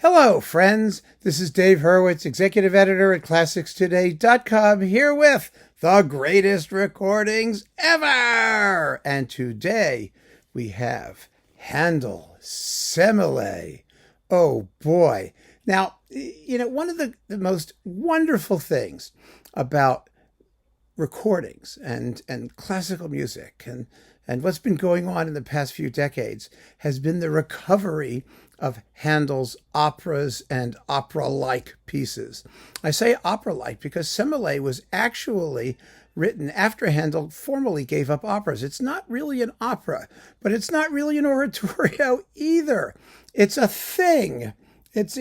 Hello, friends. This is Dave Hurwitz, executive editor at ClassicsToday.com, here with the greatest recordings ever. And today we have Handel, Semele. Oh, boy. Now, one of the most wonderful things about recordings and classical music and what's been going on in the past few decades has been the recovery of Handel's operas and opera-like pieces. I say opera-like because Semele was actually written after Handel formally gave up operas. It's not really an opera, but it's not really an oratorio either. It's a thing. It's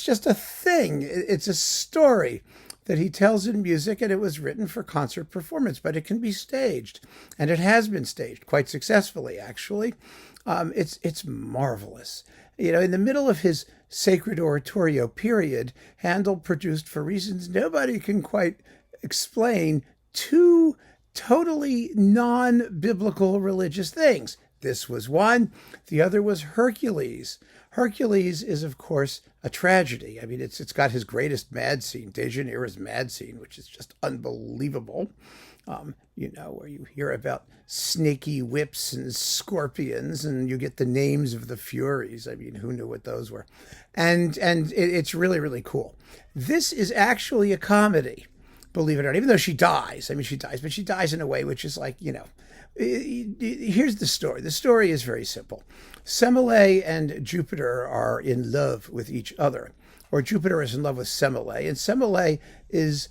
just a thing. It's a story that he tells in music, and it was written for concert performance, but it can be staged, and it has been staged quite successfully, actually. It's marvelous. In the middle of his sacred oratorio period, Handel produced, for reasons nobody can quite explain, two totally non-biblical religious things. This was one. The other was Hercules. Hercules is, of course, a tragedy. I mean, it's got his greatest mad scene, Dejanira's mad scene, which is just unbelievable. Where you hear about snaky whips and scorpions, and you get the names of the Furies. I mean, who knew what those were? And it's really, really cool. This is actually a comedy, believe it or not, even though she dies. I mean, she dies, but she dies in a way which is like, here's the story. The story is very simple. Semele and Jupiter are in love with each other, or Jupiter is in love with Semele, and Semele is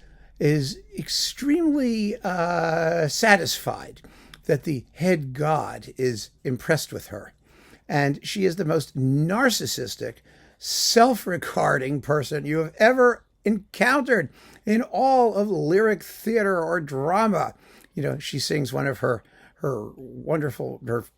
extremely satisfied that the head god is impressed with her. And she is the most narcissistic, self-regarding person you have ever encountered in all of lyric theater or drama. She sings one of her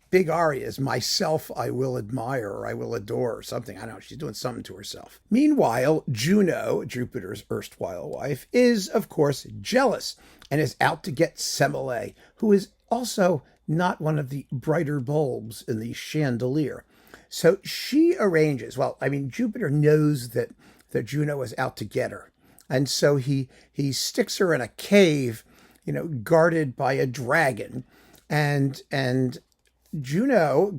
big arias, "Myself I will admire," or "I will adore," or something. I don't know. She's doing something to herself. Meanwhile, Juno, Jupiter's erstwhile wife, is, of course, jealous and is out to get Semele, who is also not one of the brighter bulbs in the chandelier. So she arranges, Jupiter knows that Juno is out to get her. And so he sticks her in a cave, guarded by a dragon. And Juno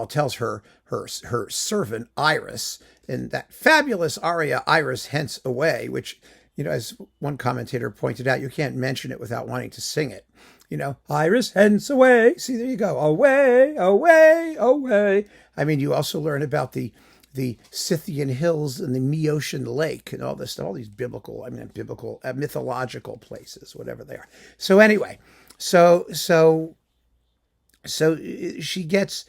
tells her servant Iris in that fabulous aria, "Iris Hence Away," which, as one commentator pointed out, you can't mention it without wanting to sing it. "Iris hence away." See, there you go. Away, away, away. I mean, you also learn about the Scythian hills and the Meotian lake and all this stuff, all these mythological places, whatever they are. So anyway, so she gets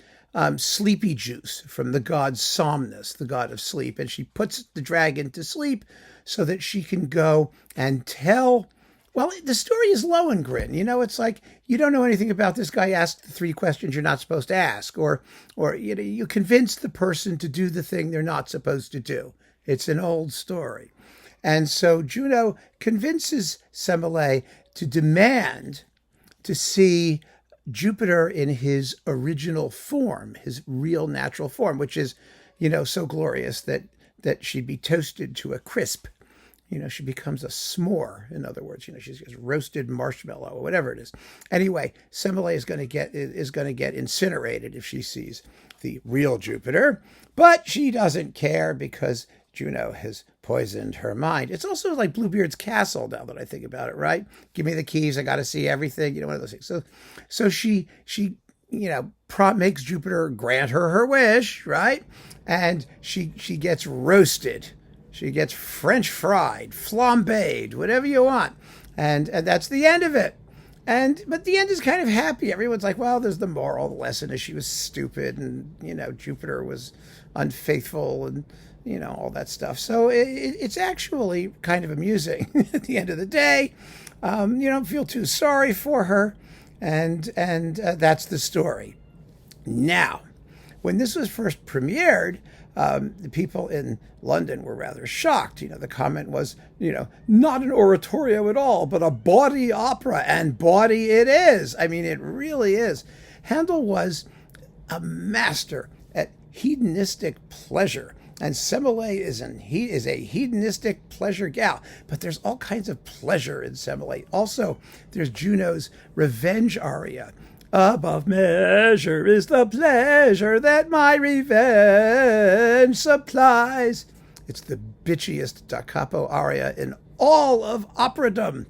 sleepy juice from the god Somnus, the god of sleep, and she puts the dragon to sleep so that she can go and tell. Well, the story is Lohengrin. It's like, you don't know anything about this guy, ask the 3 questions you're not supposed to ask, or you convince the person to do the thing they're not supposed to do. It's an old story. And so Juno convinces Semele to demand to see Jupiter in his original form, his real natural form, which is, so glorious that she'd be toasted to a crisp. She becomes a s'more. In other words, she's a roasted marshmallow or whatever it is. Anyway, Semele is going to get incinerated if she sees the real Jupiter, but she doesn't care because Juno has poisoned her mind. It's also like Bluebeard's castle, now that I think about it, right? Give me the keys, I got to see everything. One of those things. So she makes Jupiter grant her wish, right? And she gets roasted. She gets French fried, flambéed, whatever you want. And that's the end of it. But the end is kind of happy. Everyone's like, well, there's the moral. The lesson is she was stupid and, Jupiter was unfaithful and, all that stuff. So it's actually kind of amusing at the end of the day. You don't feel too sorry for her. And that's the story. Now, when this was first premiered, the people in London were rather shocked. The comment was, not an oratorio at all, but a bawdy opera, and bawdy it is. I mean, it really is. Handel was a master at hedonistic pleasure. And Semele is a hedonistic pleasure gal. But there's all kinds of pleasure in Semele. Also, there's Juno's revenge aria. Above measure is the pleasure that my revenge supplies. It's the bitchiest da capo aria in all of operadom.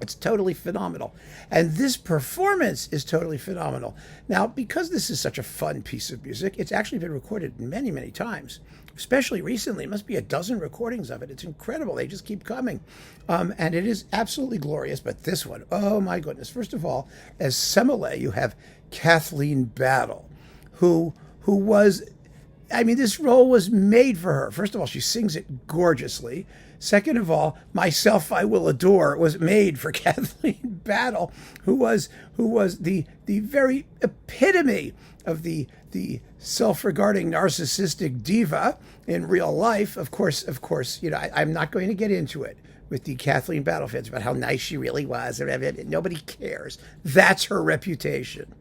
It's totally phenomenal. And this performance is totally phenomenal. Now, because this is such a fun piece of music, it's actually been recorded many, many times, especially recently. It must be a dozen recordings of it. It's incredible. They just keep coming. And it is absolutely glorious. But this one, oh my goodness. First of all, as Semele, you have Kathleen Battle, who was, I mean, this role was made for her. First of all, she sings it gorgeously. Second of all, Myself I Will Adore was made for Kathleen Battle, who was the very epitome of the self-regarding narcissistic diva in real life. Of course, you know, I'm not going to get into it with the Kathleen Battle fans about how nice she really was. Nobody cares. That's her reputation.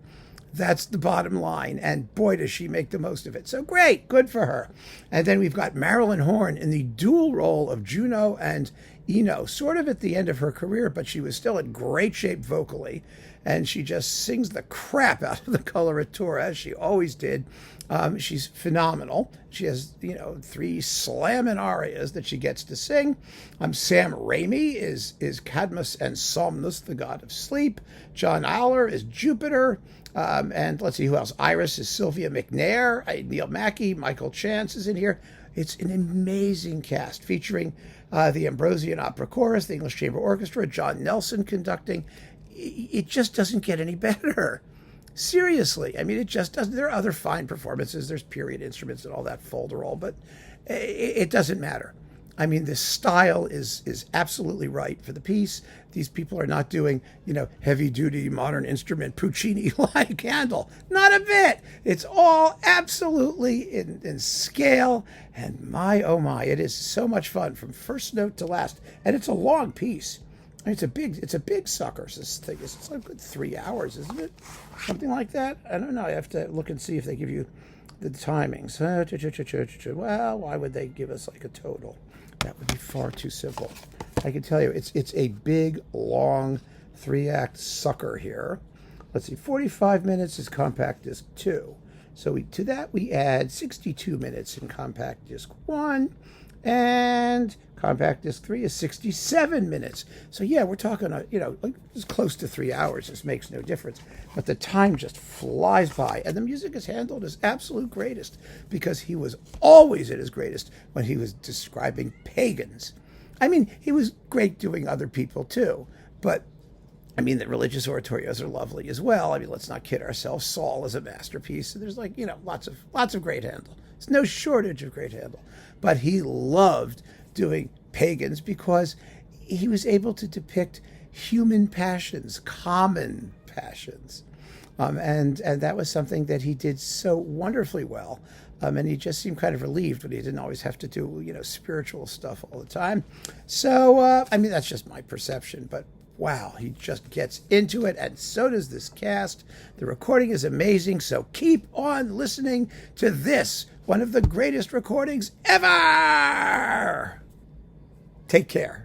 That's the bottom line. And boy, does she make the most of it. So great. Good for her. And then we've got Marilyn Horne in the dual role of Juno and Eno, sort of at the end of her career, but she was still in great shape vocally. And she just sings the crap out of the coloratura, as she always did. She's phenomenal. She has, you know, 3 slamming arias that she gets to sing. Sam Ramey is Cadmus and Somnus, the god of sleep. John Aler is Jupiter. And let's see who else. Iris is Sylvia McNair. Neil Mackey, Michael Chance is in here. It's an amazing cast featuring the Ambrosian Opera Chorus, the English Chamber Orchestra, John Nelson conducting. It just doesn't get any better. Seriously. I mean, it just doesn't. There are other fine performances. There's period instruments and all that folderol, but it doesn't matter. I mean, the style is absolutely right for the piece. These people are not doing, you know, heavy-duty modern instrument Puccini-like Handel. Not a bit. It's all absolutely in scale. And my, oh my, it is so much fun from first note to last. And it's a long piece. I mean, it's a big sucker. This thing is, it's like a good 3 hours, isn't it? Something like that. I don't know. I have to look and see if they give you the timings. Well, why would they give us like a total? That would be far too simple. I can tell you, it's a big, long 3-act sucker here. Let's see, 45 minutes is compact disc 2. So to that we add 62 minutes in compact disc 1, and compact disc 3 is 67 minutes. So yeah, we're talking, you know, like it's close to 3 hours. This makes no difference. But the time just flies by. And the music is handled as absolute greatest because he was always at his greatest when he was describing pagans. I mean, he was great doing other people too. But I mean, the religious oratorios are lovely as well. I mean, let's not kid ourselves. Saul is a masterpiece. There's like, you know, lots of great Handel. There's no shortage of great Handel. But he loved doing pagans because he was able to depict human passions, common passions. And that was something that he did so wonderfully well. And he just seemed kind of relieved when he didn't always have to do, you know, spiritual stuff all the time. So, I mean, that's just my perception, but wow, he just gets into it, and so does this cast. The recording is amazing, so keep on listening to this, one of the greatest recordings ever! Take care.